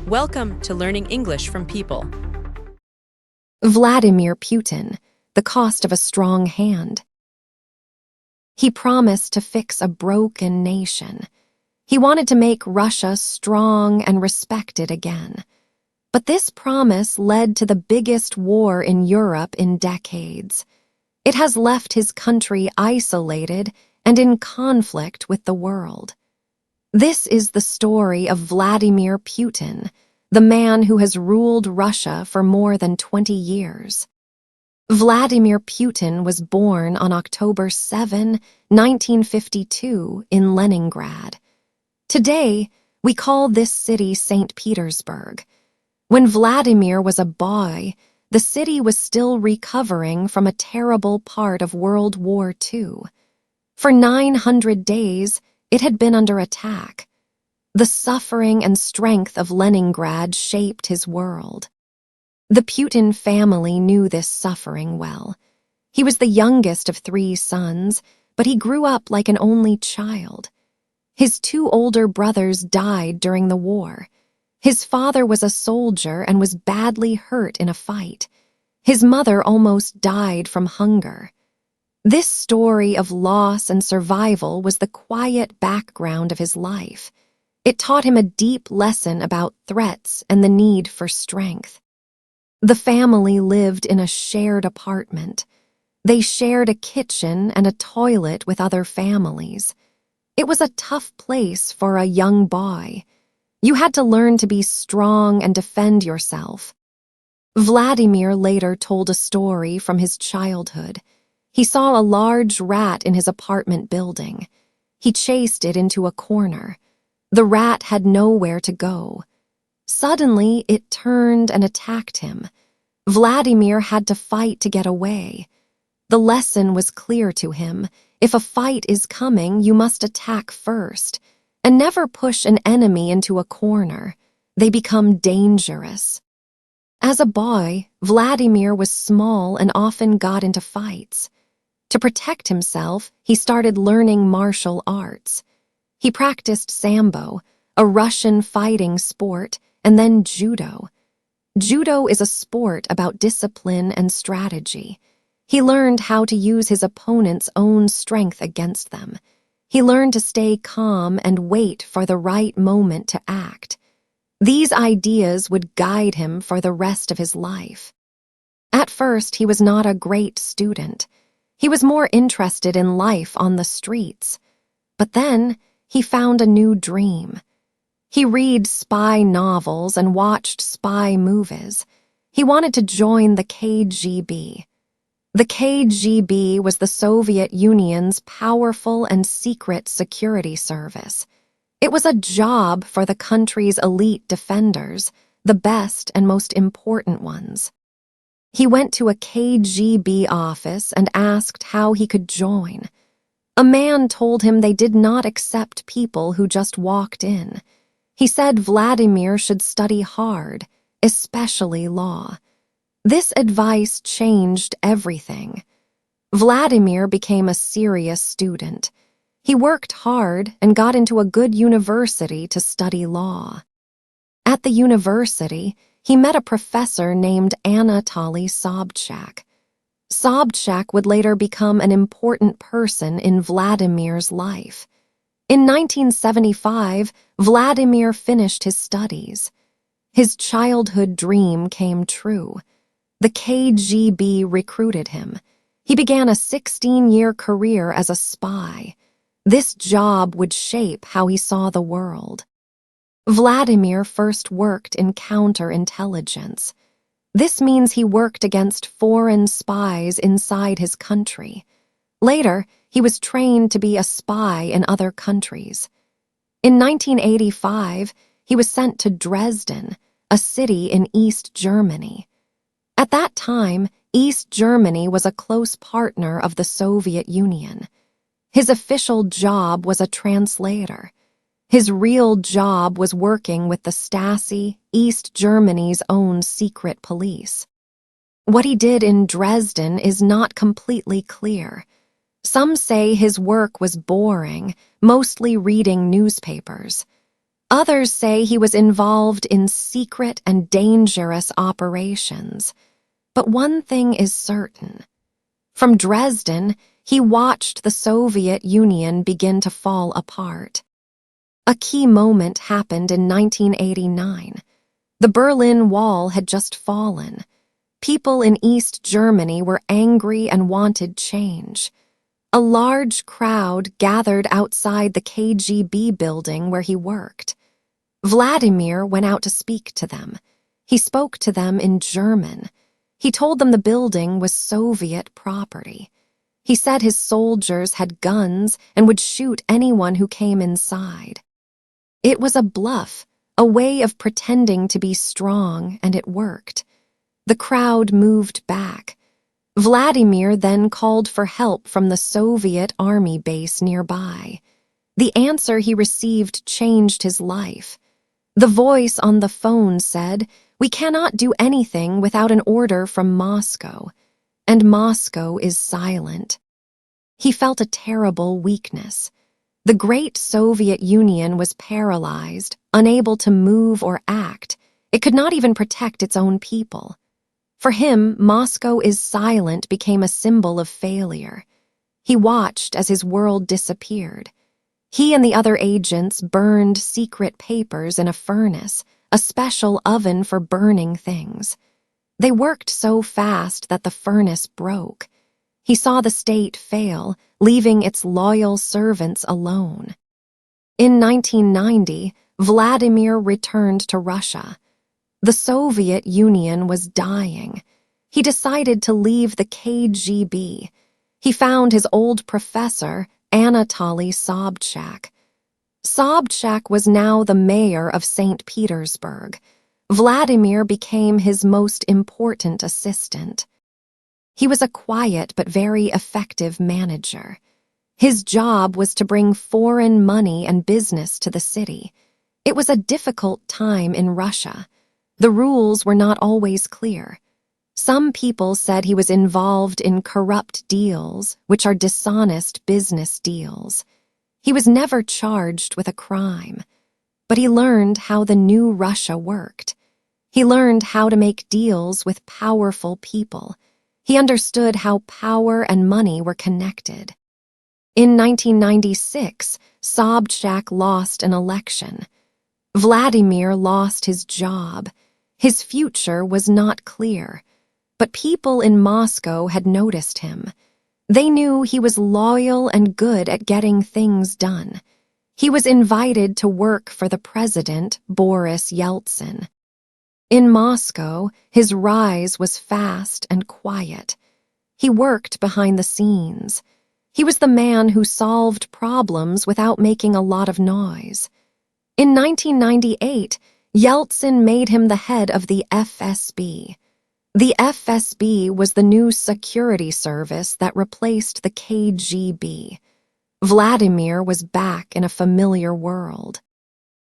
Welcome to Learning English from People. Vladimir Putin, the cost of a strong hand. He promised to fix a broken nation. He wanted to make Russia strong and respected again. But this promise led to the biggest war in Europe in decades. It has left his country isolated and in conflict with the world. This is the story of Vladimir Putin, the man who has ruled Russia for more than 20 years. Vladimir Putin was born on October 7, 1952, in Leningrad. Today, we call this city St. Petersburg. When Vladimir was a boy, the city was still recovering from a terrible part of World War II. For 900 days, it had been under attack. The suffering and strength of Leningrad shaped his world. The Putin family knew this suffering well. He was the youngest of 3 sons, but he grew up like an only child. His 2 older brothers died during the war. His father was a soldier and was badly hurt in a fight. His mother almost died from hunger. This story of loss and survival was the quiet background of his life. It taught him a deep lesson about threats and the need for strength. The family lived in a shared apartment. They shared a kitchen and a toilet with other families. It was a tough place for a young boy. You had to learn to be strong and defend yourself. Vladimir later told a story from his childhood. He saw a large rat in his apartment building. He chased it into a corner. The rat had nowhere to go. Suddenly, it turned and attacked him. Vladimir had to fight to get away. The lesson was clear to him. If a fight is coming, you must attack first, and never push an enemy into a corner. They become dangerous. As a boy, Vladimir was small and often got into fights. To protect himself, he started learning martial arts. He practiced Sambo, a Russian fighting sport, and then judo. Judo is a sport about discipline and strategy. He learned how to use his opponent's own strength against them. He learned to stay calm and wait for the right moment to act. These ideas would guide him for the rest of his life. At first, he was not a great student. He was more interested in life on the streets. But then, he found a new dream. He read spy novels and watched spy movies. He wanted to join the KGB. The KGB was the Soviet Union's powerful and secret security service. It was a job for the country's elite defenders, the best and most important ones. He went to a KGB office and asked how he could join. A man told him they did not accept people who just walked in. He said Vladimir should study hard, especially law. This advice changed everything. Vladimir became a serious student. He worked hard and got into a good university to study law. At the university, he met a professor named Anatoly Sobchak. Sobchak would later become an important person in Vladimir's life. In 1975, Vladimir finished his studies. His childhood dream came true. The KGB recruited him. He began a 16-year career as a spy. This job would shape how he saw the world. Vladimir first worked in counterintelligence. This means he worked against foreign spies inside his country. Later, he was trained to be a spy in other countries. In 1985, he was sent to Dresden, a city in East Germany. At that time, East Germany was a close partner of the Soviet Union. His official job was a translator. His real job was working with the Stasi, East Germany's own secret police. What he did in Dresden is not completely clear. Some say his work was boring, mostly reading newspapers. Others say he was involved in secret and dangerous operations. But one thing is certain. From Dresden, he watched the Soviet Union begin to fall apart. A key moment happened in 1989. The Berlin Wall had just fallen. People in East Germany were angry and wanted change. A large crowd gathered outside the KGB building where he worked. Vladimir went out to speak to them. He spoke to them in German. He told them the building was Soviet property. He said his soldiers had guns and would shoot anyone who came inside. It was a bluff, a way of pretending to be strong, and it worked. The crowd moved back. Vladimir then called for help from the Soviet army base nearby. The answer he received changed his life. The voice on the phone said, "We cannot do anything without an order from Moscow," and Moscow is silent. He felt a terrible weakness. The great Soviet Union was paralyzed, unable to move or act. It could not even protect its own people. For him, Moscow is silent became a symbol of failure. He watched as his world disappeared. He and the other agents burned secret papers in a furnace, a special oven for burning things. They worked so fast that the furnace broke. He saw the state fail, leaving its loyal servants alone. In 1990, Vladimir returned to Russia. The Soviet Union was dying. He decided to leave the KGB. He found his old professor, Anatoly Sobchak. Sobchak was now the mayor of St. Petersburg. Vladimir became his most important assistant. He was a quiet but very effective manager. His job was to bring foreign money and business to the city. It was a difficult time in Russia. The rules were not always clear. Some people said he was involved in corrupt deals, which are dishonest business deals. He was never charged with a crime, but he learned how the new Russia worked. He learned how to make deals with powerful people. He understood how power and money were connected. In 1996, Sobchak lost an election. Vladimir lost his job. His future was not clear, but people in Moscow had noticed him. They knew he was loyal and good at getting things done. He was invited to work for the president, Boris Yeltsin. In Moscow, his rise was fast and quiet. He worked behind the scenes. He was the man who solved problems without making a lot of noise. In 1998, Yeltsin made him the head of the FSB. The FSB was the new security service that replaced the KGB. Vladimir was back in a familiar world.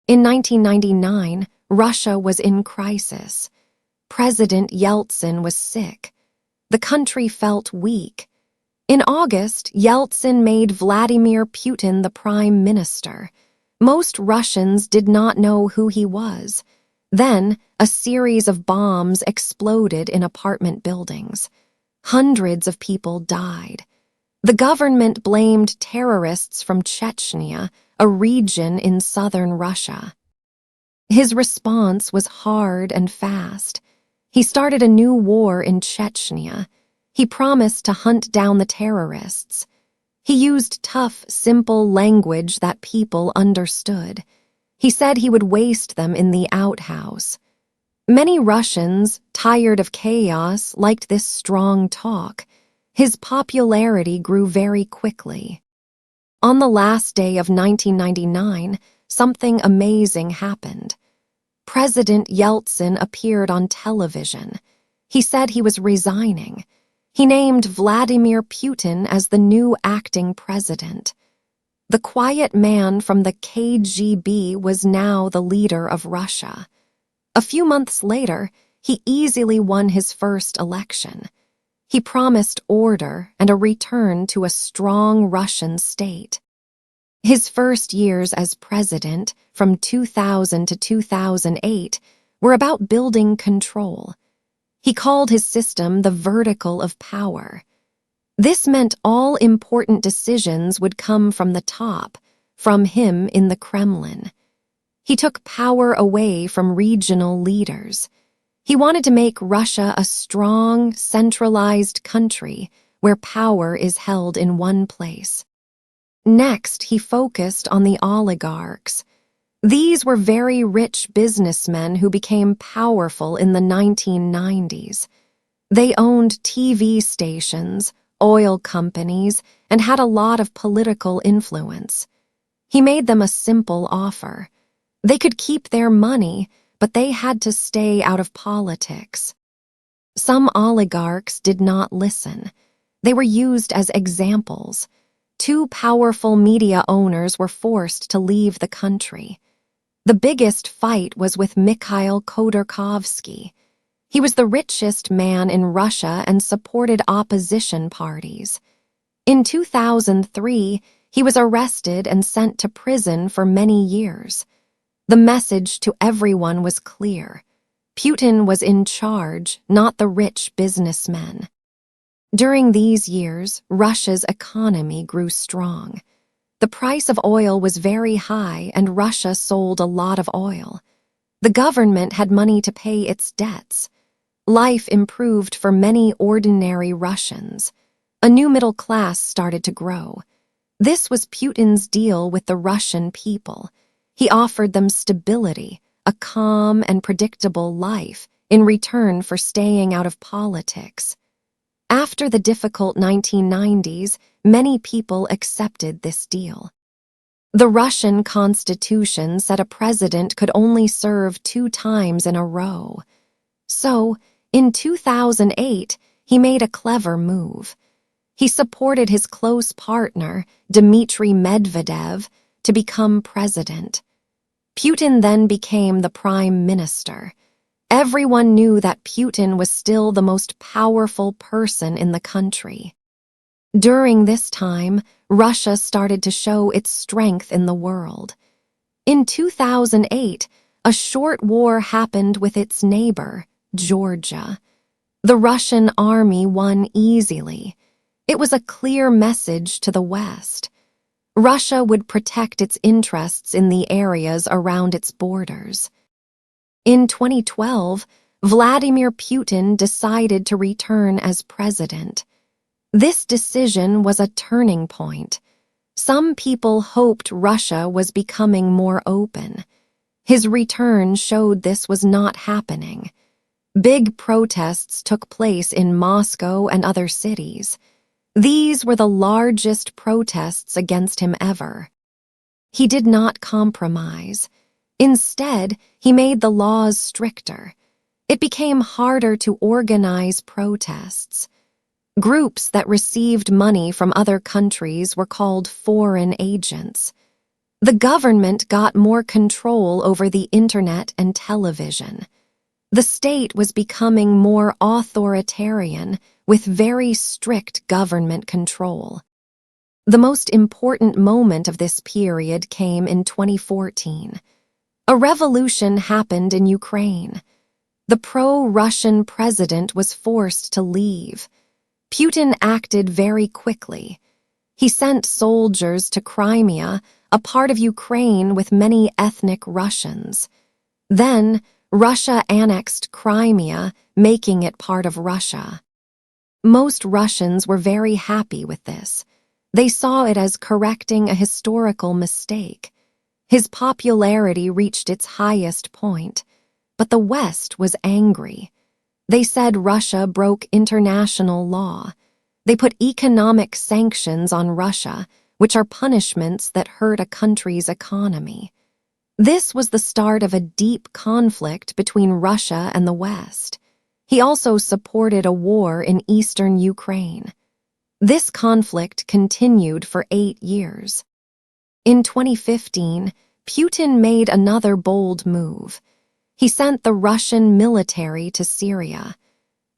In 1999, Russia was in crisis. President Yeltsin was sick. The country felt weak. In August, Yeltsin made Vladimir Putin the prime minister. Most Russians did not know who he was. Then, a series of bombs exploded in apartment buildings. Hundreds of people died. The government blamed terrorists from Chechnya, a region in southern Russia. His response was hard and fast. He started a new war in Chechnya. He promised to hunt down the terrorists. He used tough, simple language that people understood. He said he would waste them in the outhouse. Many Russians, tired of chaos, liked this strong talk. His popularity grew very quickly. On the last day of 1999, something amazing happened. President Yeltsin appeared on television. He said he was resigning. He named Vladimir Putin as the new acting president. The quiet man from the KGB was now the leader of Russia. A few months later, he easily won his first election. He promised order and a return to a strong Russian state. His first years as president, from 2000 to 2008, were about building control. He called his system the vertical of power. This meant all important decisions would come from the top, from him in the Kremlin. He took power away from regional leaders. He wanted to make Russia a strong, centralized country where power is held in one place. Next, he focused on the oligarchs. These were very rich businessmen who became powerful in the 1990s. They owned TV stations, oil companies, and had a lot of political influence. He made them a simple offer. They could keep their money, but they had to stay out of politics. Some oligarchs did not listen. They were used as examples. Two powerful media owners were forced to leave the country. The biggest fight was with Mikhail Khodorkovsky. He was the richest man in Russia and supported opposition parties. In 2003, he was arrested and sent to prison for many years. The message to everyone was clear. Putin was in charge, not the rich businessmen. During these years, Russia's economy grew strong. The price of oil was very high and Russia sold a lot of oil. The government had money to pay its debts. Life improved for many ordinary Russians. A new middle class started to grow. This was Putin's deal with the Russian people. He offered them stability, a calm and predictable life, in return for staying out of politics. After the difficult 1990s, many people accepted this deal. The Russian constitution said a president could only serve 2 times in a row. So, in 2008, he made a clever move. He supported his close partner, Dmitry Medvedev, to become president. Putin then became the prime minister. Everyone knew that Putin was still the most powerful person in the country. During this time, Russia started to show its strength in the world. In 2008, a short war happened with its neighbor, Georgia. The Russian army won easily. It was a clear message to the West. Russia would protect its interests in the areas around its borders. In 2012, Vladimir Putin decided to return as president. This decision was a turning point. Some people hoped Russia was becoming more open. His return showed this was not happening. Big protests took place in Moscow and other cities. These were the largest protests against him ever. He did not compromise. Instead, he made the laws stricter. It became harder to organize protests. Groups that received money from other countries were called foreign agents. The government got more control over the internet and television. The state was becoming more authoritarian, with very strict government control. The most important moment of this period came in 2014. A revolution happened in Ukraine. The pro-Russian president was forced to leave. Putin acted very quickly. He sent soldiers to Crimea, a part of Ukraine with many ethnic Russians. Then, Russia annexed Crimea, making it part of Russia. Most Russians were very happy with this. They saw it as correcting a historical mistake. His popularity reached its highest point, but the West was angry. They said Russia broke international law. They put economic sanctions on Russia, which are punishments that hurt a country's economy. This was the start of a deep conflict between Russia and the West. He also supported a war in eastern Ukraine. This conflict continued for 8 years. In 2015, Putin made another bold move. He sent the Russian military to Syria.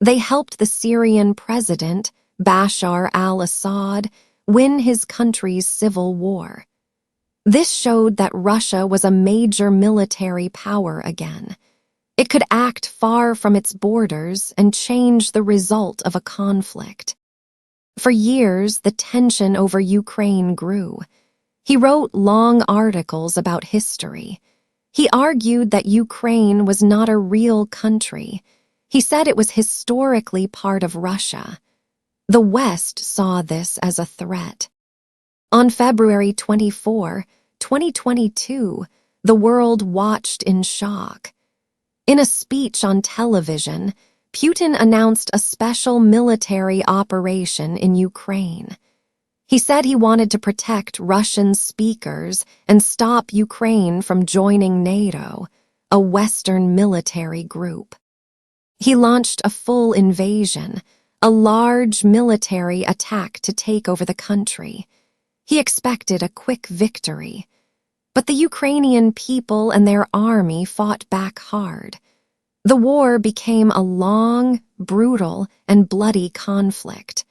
They helped the Syrian president, Bashar al-Assad, win his country's civil war. This showed that Russia was a major military power again. It could act far from its borders and change the result of a conflict. For years, the tension over Ukraine grew. He wrote long articles about history. He argued that Ukraine was not a real country. He said it was historically part of Russia. The West saw this as a threat. On February 24, 2022, the world watched in shock. In a speech on television, Putin announced a special military operation in Ukraine. He said he wanted to protect Russian speakers and stop Ukraine from joining NATO, a Western military group. He launched a full invasion, a large military attack to take over the country. He expected a quick victory. But the Ukrainian people and their army fought back hard. The war became a long, brutal, and bloody conflict.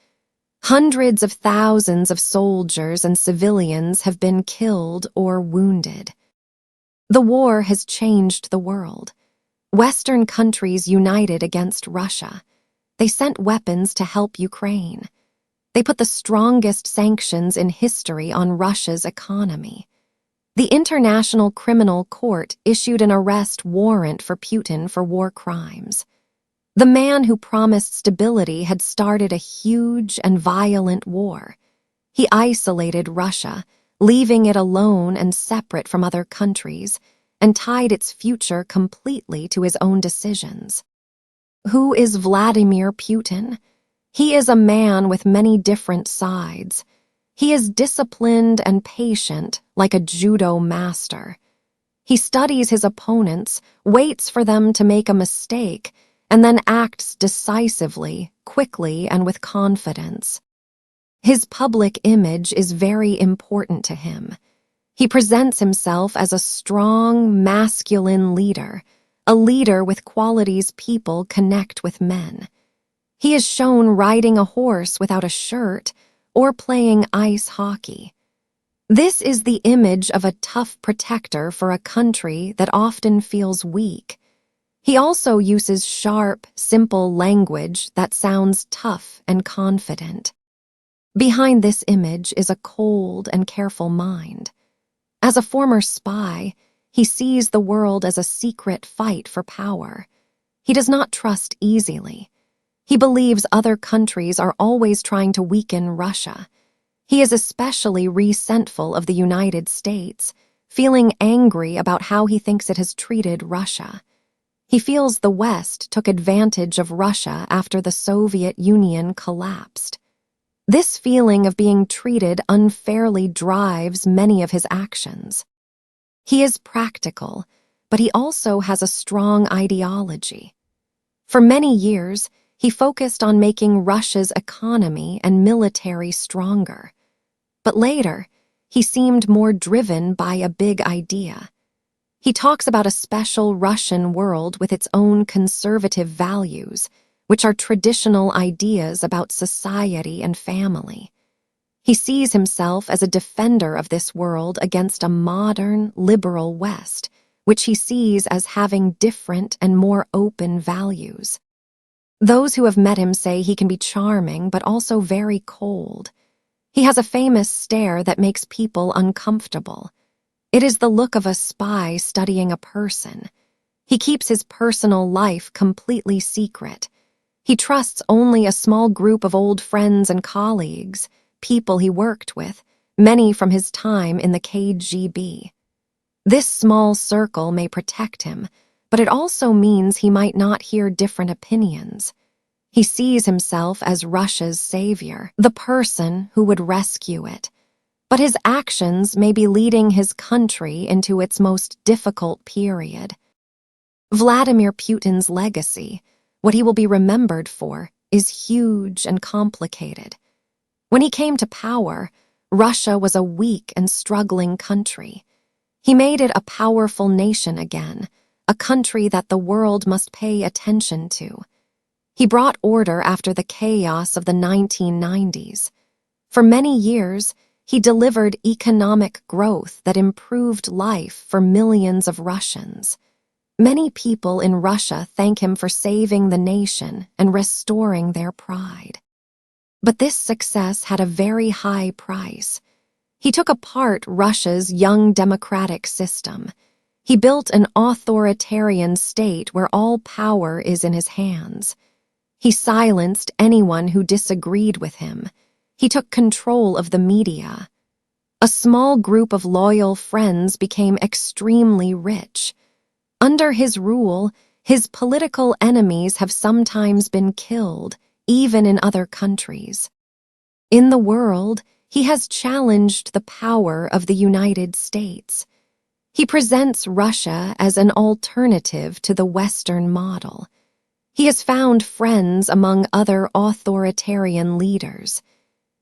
Hundreds of thousands of soldiers and civilians have been killed or wounded. The war has changed the world. Western countries united against Russia. They sent weapons to help Ukraine. They put the strongest sanctions in history on Russia's economy. The International Criminal Court issued an arrest warrant for Putin for war crimes. The man who promised stability had started a huge and violent war. He isolated Russia, leaving it alone and separate from other countries, and tied its future completely to his own decisions. Who is Vladimir Putin? He is a man with many different sides. He is disciplined and patient, like a judo master. He studies his opponents, waits for them to make a mistake, and then acts decisively, quickly, and with confidence. His public image is very important to him. He presents himself as a strong, masculine leader, a leader with qualities people connect with men. He is shown riding a horse without a shirt or playing ice hockey. This is the image of a tough protector for a country that often feels weak. He also uses sharp, simple language that sounds tough and confident. Behind this image is a cold and careful mind. As a former spy, he sees the world as a secret fight for power. He does not trust easily. He believes other countries are always trying to weaken Russia. He is especially resentful of the United States, feeling angry about how he thinks it has treated Russia. He feels the West took advantage of Russia after the Soviet Union collapsed. This feeling of being treated unfairly drives many of his actions. He is practical, but he also has a strong ideology. For many years, he focused on making Russia's economy and military stronger. But later, he seemed more driven by a big idea. He talks about a special Russian world with its own conservative values, which are traditional ideas about society and family. He sees himself as a defender of this world against a modern, liberal West, which he sees as having different and more open values. Those who have met him say he can be charming but also very cold. He has a famous stare that makes people uncomfortable. It is the look of a spy studying a person. He keeps his personal life completely secret. He trusts only a small group of old friends and colleagues, people he worked with, many from his time in the KGB. This small circle may protect him, but it also means he might not hear different opinions. He sees himself as Russia's savior, the person who would rescue it. But his actions may be leading his country into its most difficult period. Vladimir Putin's legacy, what he will be remembered for, is huge and complicated. When he came to power, Russia was a weak and struggling country. He made it a powerful nation again, a country that the world must pay attention to. He brought order after the chaos of the 1990s. For many years, he delivered economic growth that improved life for millions of Russians. Many people in Russia thank him for saving the nation and restoring their pride. But this success had a very high price. He took apart Russia's young democratic system. He built an authoritarian state where all power is in his hands. He silenced anyone who disagreed with him. He took control of the media. A small group of loyal friends became extremely rich. Under his rule, his political enemies have sometimes been killed, even in other countries. In the world, he has challenged the power of the United States. He presents Russia as an alternative to the Western model. He has found friends among other authoritarian leaders.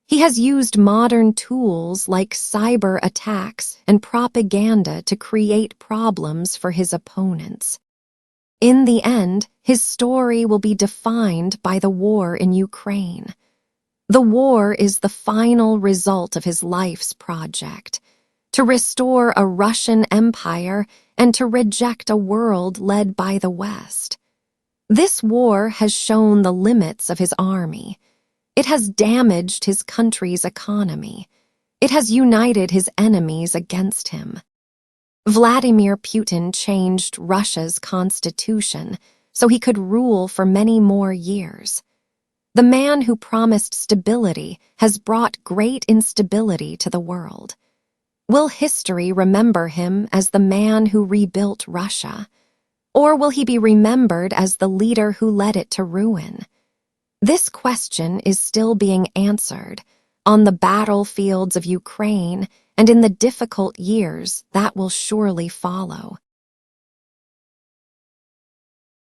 He has used modern tools like cyber attacks and propaganda to create problems for his opponents. In the end, his story will be defined by the war in Ukraine. The war is the final result of his life's project, to restore a Russian empire and to reject a world led by the West. This war has shown the limits of his army. It has damaged his country's economy. It has united his enemies against him. Vladimir Putin changed Russia's constitution so he could rule for many more years. The man who promised stability has brought great instability to the world. Will history remember him as the man who rebuilt Russia? Or will he be remembered as the leader who led it to ruin? This question is still being answered on the battlefields of Ukraine and in the difficult years that will surely follow.